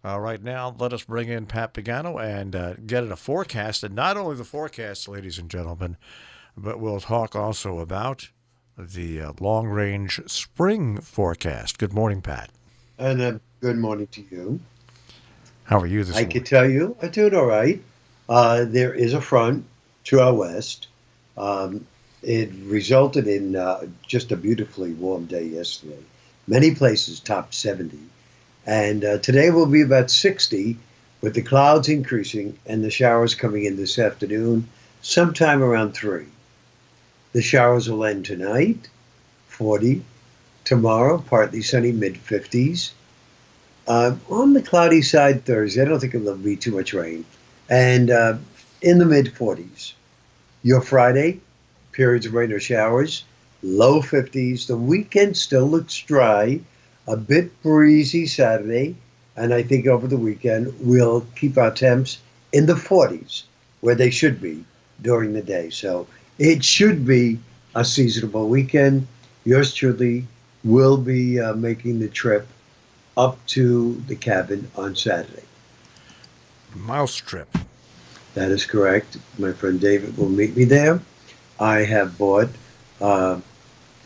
Right now, let us bring in Pat Pagano and get a forecast. And not only the forecast, ladies and gentlemen, but we'll talk also about the long range spring forecast. Good morning, Pat. And good morning to you. How are you this I can morning? tell you, I'm doing all right. There is a front to our west. Um, it resulted in just a beautifully warm day yesterday. Many places topped 70. And today will be about 60, with the clouds increasing and the showers coming in this afternoon, sometime around 3. The showers will end tonight, 40. Tomorrow, partly sunny, mid 50s. On the cloudy side Thursday, I don't think it'll be too much rain. And in the mid 40s. Your Friday, periods of rain or showers, low 50s. The weekend still looks dry, a bit breezy Saturday. And I think over the weekend, we'll keep our temps in the 40s, where they should be during the day. So it should be a seasonable weekend. Yours truly will be making the trip up to the cabin on Saturday. Mouse trip. That is correct. My friend David will meet me there. I have bought, uh,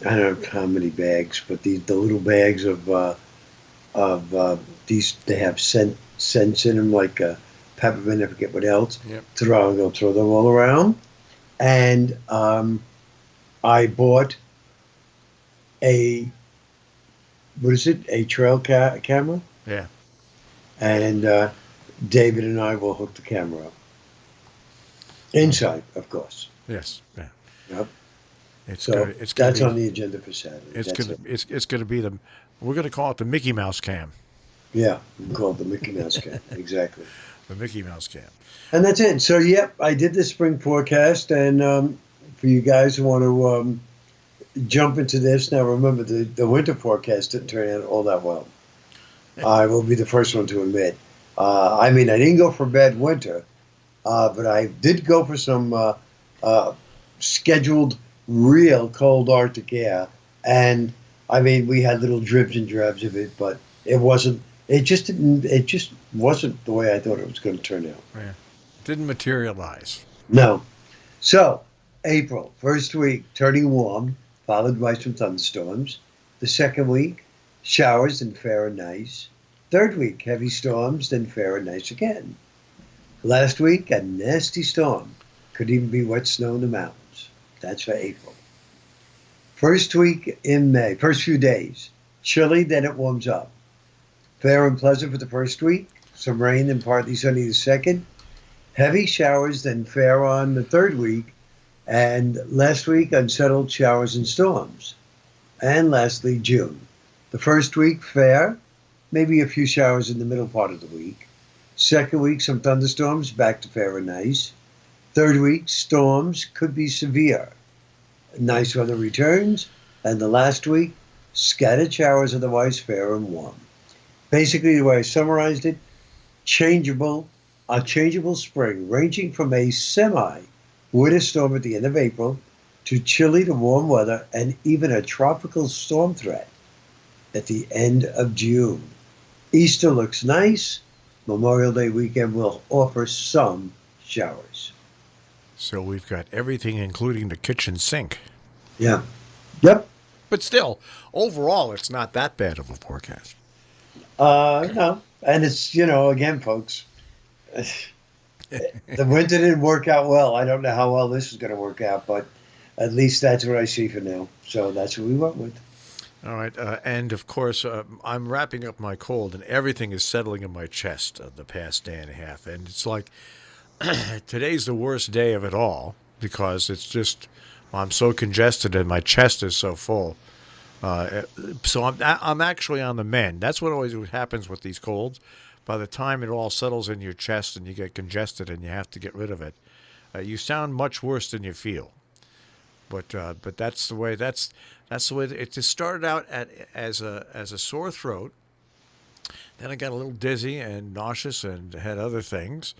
I don't know how many bags, but the little bags of these, they have scents in them, like peppermint, I forget what else. Yep. I'm going to throw them all around. And I bought a, what is it, a camera? Yeah. And David and I will hook the camera up. Uh, Inside, of course. yes. Yeah. Yep. It's So gonna. It's gonna that's be. on the agenda for Saturday. It's That's gonna. it. It's gonna be the. We're gonna call it the Mickey Mouse cam. Yeah, we can call it the Mickey Mouse Cam. Exactly. The Mickey Mouse cam. And that's it. So, yep, I did the spring forecast. And for you guys who want to jump into this, now remember the winter forecast didn't turn out all that well. I will be the first one to admit. I mean, I didn't go for bad winter, but I did go for some uh, scheduled, real cold Arctic air. And I mean, we had little dribs and drabs of it, but it wasn't. It just didn't. It just wasn't the way I thought it was going to turn out. Yeah. Didn't materialize. No. So April, first week, turning warm, followed by some thunderstorms. The second week, showers and fair and nice. Third week, heavy storms, then fair and nice again. Last week, a nasty storm. Could even be wet snow in the mountains. That's for April. First week in May, first few days, chilly, then it warms up. Fair and pleasant for the first week, some rain and partly sunny the second. Heavy showers, then fair on the third week, and last week, unsettled showers and storms. And lastly, June. The first week, fair, maybe a few showers in the middle part of the week. Second week, some thunderstorms, back to fair and nice. Third week, storms could be severe. Nice weather returns. And the last week, scattered showers, otherwise fair and warm. Basically, the way I summarized it, changeable, a changeable spring, ranging from a semi winter storm at the end of April to chilly to warm weather and even a tropical storm threat at the end of June. Easter looks nice. Memorial Day weekend will offer some showers. So we've got everything, including the kitchen sink. Yeah. Yep. But still, overall, it's not that bad of a forecast. No. And it's, again, folks, the winter didn't work out well. I don't know how well this is going to work out, but at least that's what I see for now. So that's what we went with. All right, and of course, I'm wrapping up my cold, and everything is settling in my chest the past day and a half, and it's like today's the worst day of it all because it's just I'm so congested and my chest is so full. Uh, so I'm actually on the mend. That's what always happens with these colds. By the time it all settles in your chest and you get congested and you have to get rid of it, you sound much worse than you feel. But that's the way it just started out as a sore throat. Then I got a little dizzy and nauseous and had other things,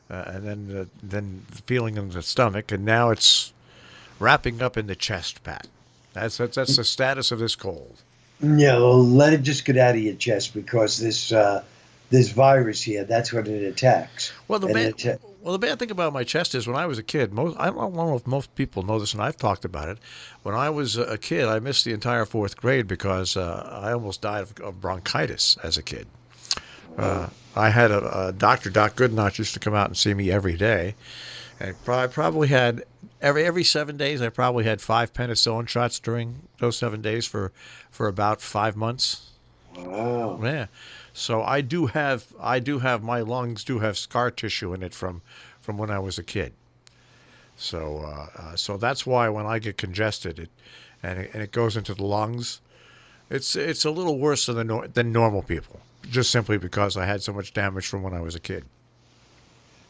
and then the feeling in the stomach, and now it's wrapping up in the chest, Pat. That's the status of this cold. Yeah, well, let it just get out of your chest because this virus here. That's what it attacks. Well, And it, the bad thing about my chest is when I was a kid. I don't know if most people know this, and I've talked about it. When I was a kid, I missed the entire fourth grade because I almost died of bronchitis as a kid. I had a doctor, Doc Goodnotch, used to come out and see me every day, and I probably had every 7 days. I probably had 5 penicillin shots during those 7 days for about 5 months. wow. Yeah. So I do have my lungs do have scar tissue in it from when I was a kid. So that's why when I get congested, it goes into the lungs, it's a little worse than normal people, just simply because I had so much damage from when I was a kid.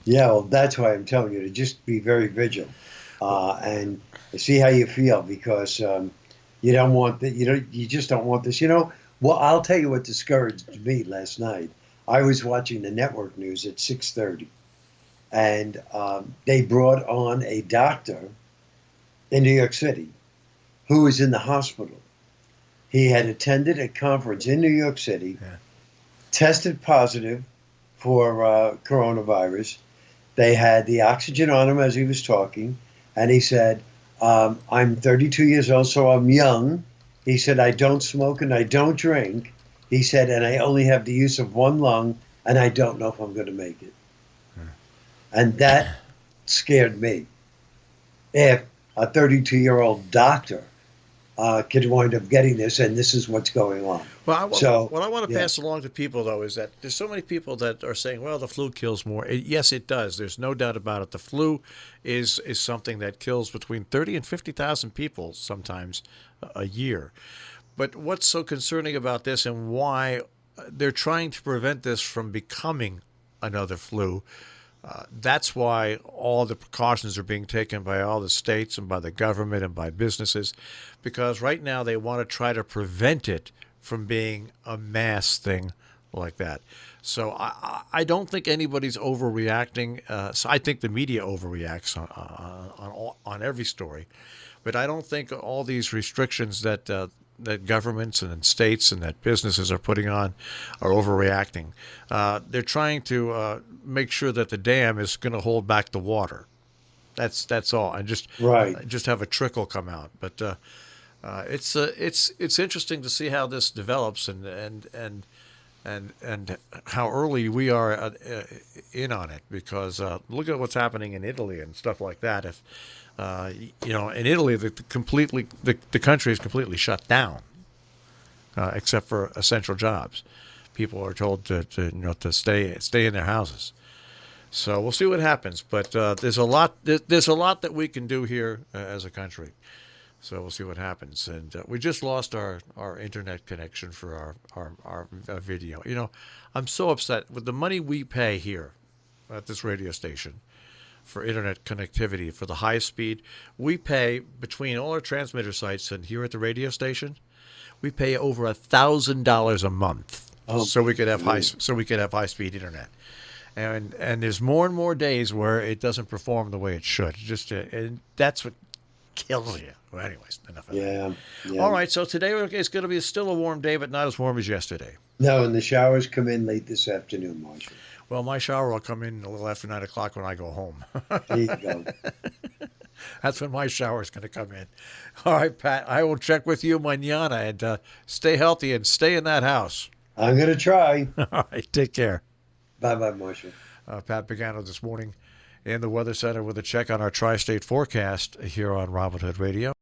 Yeah, well, that's why I'm telling you to just be very vigilant and see how you feel because you don't want that. You just don't want this. Well, I'll tell you what discouraged me last night. I was watching the network news at 6:30, and they brought on a doctor in New York City who was in the hospital. He had attended a conference in New York City, tested positive for coronavirus. They had the oxygen on him as he was talking, and he said, I'm 32 years old, so I'm young. He said, I don't smoke and I don't drink. He said, and I only have the use of one lung, and I don't know if I'm going to make it. And that scared me. If a 32-year-old doctor could wind up getting this, and this is what's going on. Well, what I want to yeah. pass along to people, though, is that there's so many people that are saying, well, the flu kills more. Yes, it does. There's no doubt about it. The flu is something that kills between 30 and 50,000 people sometimes a year. But what's so concerning about this and why they're trying to prevent this from becoming another flu, that's why all the precautions are being taken by all the states and by the government and by businesses, because right now they want to try to prevent it from being a mass thing like that. So I don't think anybody's overreacting. So I think the media overreacts on every story, but I don't think all these restrictions that governments and states and that businesses are putting on are overreacting. They're trying to make sure that the dam is going to hold back the water. That's all, and just have a trickle come out. But it's interesting to see how this develops and how early we are in on it, because look at what's happening in Italy and stuff like that. If in Italy, the country is completely shut down, except for essential jobs. People are told to stay in their houses. So we'll see what happens. But there's a lot that we can do here as a country. So we'll see what happens. And we just lost our internet connection for our video. I'm so upset with the money we pay here at this radio station for internet connectivity, for the high speed. We pay, between all our transmitter sites and here at the radio station, we pay over $1,000 a month so we could have high speed internet. And there's more and more days where it doesn't perform the way it should. And that's what kills you. Well, anyways, enough of that. Yeah. All right, so today it's going to be still a warm day, but not as warm as yesterday. No, and the showers come in late this afternoon, Marshall. Well, my shower will come in a little after 9 o'clock when I go home. There you go. That's when my shower is going to come in. All right, Pat, I will check with you mañana, and stay healthy and stay in that house. I'm going to try. All right, take care. Bye-bye, Marshall. Pat Pagano this morning in the Weather Center with a check on our tri-state forecast here on Robin Hood Radio.